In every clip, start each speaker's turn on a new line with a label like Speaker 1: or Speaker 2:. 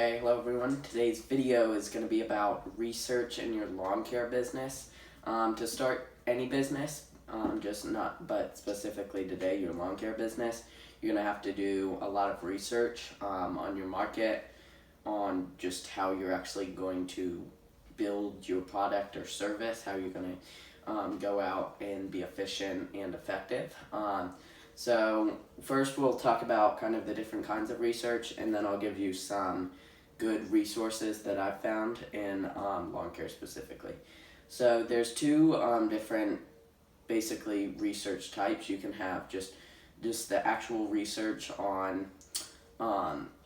Speaker 1: Okay, hello everyone. Today's video is going to be about research in your lawn care business. To start any business, but specifically today, your lawn care business, you're going to have to do a lot of research on your market, on just how you're actually going to build your product or service, how you're going to go out and be efficient and effective. So first we'll talk about kind of the different kinds of research, and then I'll give you some good resources that I've found in lawn care specifically. So there's two different basically research types. You can have just the actual research on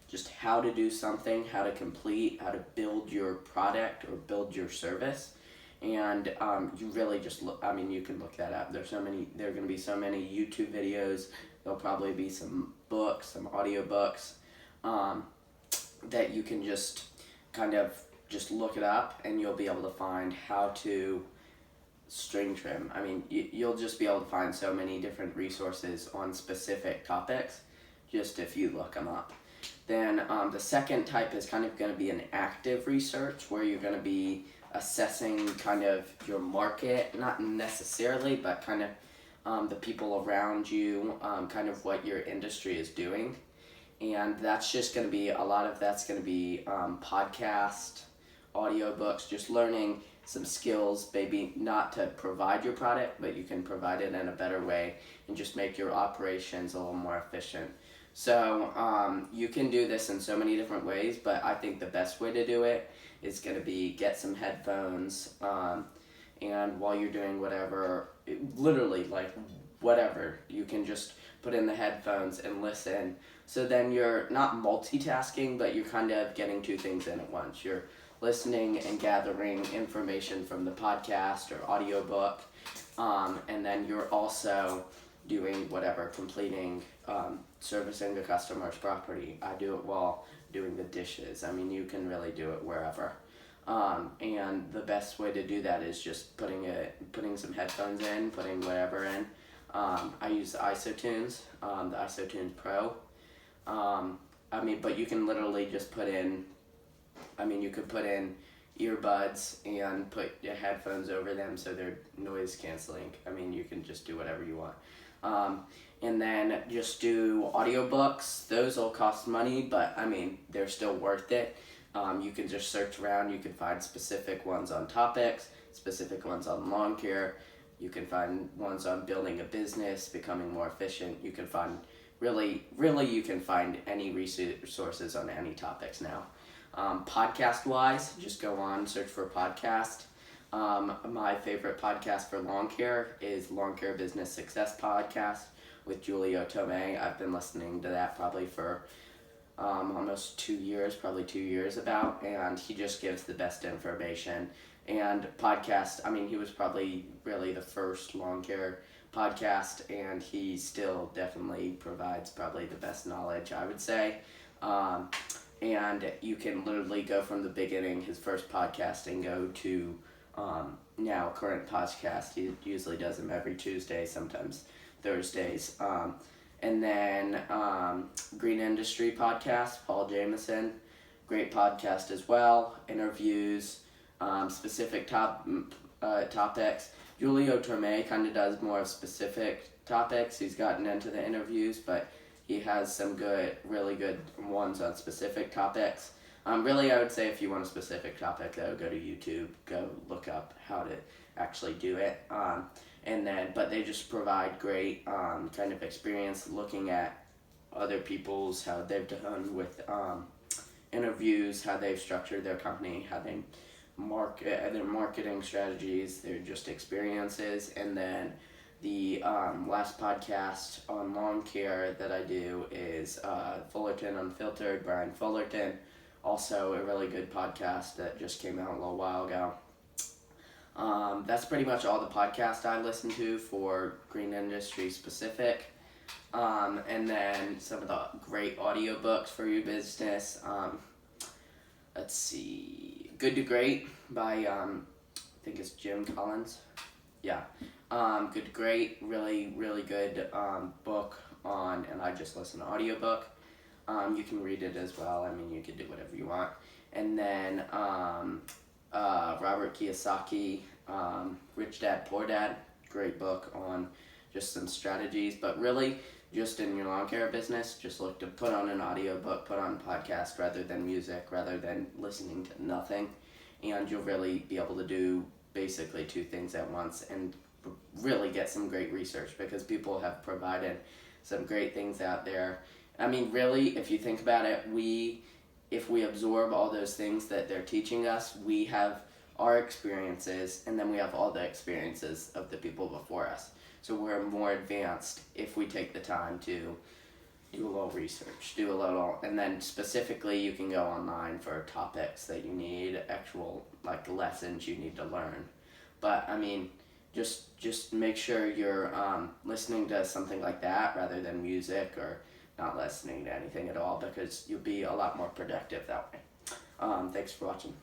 Speaker 1: just how to do something, how to complete, how to build your product or build your service. And you really just look, you can look that up. There are going to be so many YouTube videos. There'll probably be some books, some audiobooks that you can just kind of just look it up, and you'll be able to find how to string trim. You'll just be able to find so many different resources on specific topics just if you look them up. Then the second type is kind of going to be an active research, where you're going to be assessing kind of your market, not necessarily, but kind of the people around you, kind of what your industry is doing. And that's just going to be, a lot of that's going to be podcast, audiobooks, just learning some skills, maybe not to provide your product, but you can provide it in a better way and just make your operations a little more efficient. So you can do this in so many different ways, but I think the best way to do it is going to be get some headphones, and while you're doing whatever, literally like whatever, you can just put in the headphones and listen. So then you're not multitasking, but you're kind of getting two things in at once. You're listening and gathering information from the podcast or audiobook, and then you're also doing whatever, completing, servicing the customer's property. I do it while doing the dishes. You can really do it wherever. And the best way to do that is just putting some headphones in, putting whatever in. I use the isotunes, the isotunes Pro. But you can literally just put in, you could put in earbuds and put your headphones over them so they're noise canceling. You can just do whatever you want. And then just do audiobooks. Those will cost money, but they're still worth it. You can just search around. You can find specific ones on topics, specific ones on lawn care. You can find ones on building a business, becoming more efficient. You can find, really you can find any resources on any topics now. Podcast-wise, just go on, search for podcast. My favorite podcast for lawn care is Lawn Care Business Success Podcast with Julio Tomei. I've been listening to that probably for almost 2 years, probably 2 years about, and he just gives the best information. And podcast, he was probably really the first lawn care podcast, and he still definitely provides probably the best knowledge, I would say. And you can literally go from the beginning, his first podcast, and go to now current podcast. He usually does them every Tuesday, sometimes Thursdays. And then Green Industry Podcast, Paul Jameson, great podcast as well. Interviews, specific topics. Julio Tomei kind of does more specific topics. He's gotten into the interviews, but he has some really good ones on specific topics. Really, I would say if you want a specific topic, though, go to YouTube, go look up how to actually do it. But they just provide great kind of experience looking at other people's, how they've done with interviews, how they've structured their company, how they their marketing strategies, their just experiences. And then the last podcast on lawn care that I do is Fullerton Unfiltered, Brian Fullerton. Also a really good podcast that just came out a little while ago. That's pretty much all the podcasts I listen to for green industry specific. And then some of the great audiobooks for your business. Let's see, Good to Great by, I think it's Jim Collins. Yeah. Good to Great, really good book on, and I just listen to audiobook. You can read it as well. I mean, you can do whatever you want. And then Robert Kiyosaki, Rich Dad Poor Dad, great book on just some strategies. But really, just in your lawn care business, just look to put on an audiobook, put on a podcast rather than music, rather than listening to nothing. And you'll really be able to do basically two things at once and really get some great research, because people have provided some great things out there. I mean, really, if you think about it, if we absorb all those things that they're teaching us, we have our experiences, and then we have all the experiences of the people before us. So we're more advanced if we take the time to do a little research, and then specifically you can go online for topics that you need, actual like lessons you need to learn. But I mean, just make sure you're listening to something like that rather than music, or not listening to anything at all, because you'll be a lot more productive that way. Thanks for watching.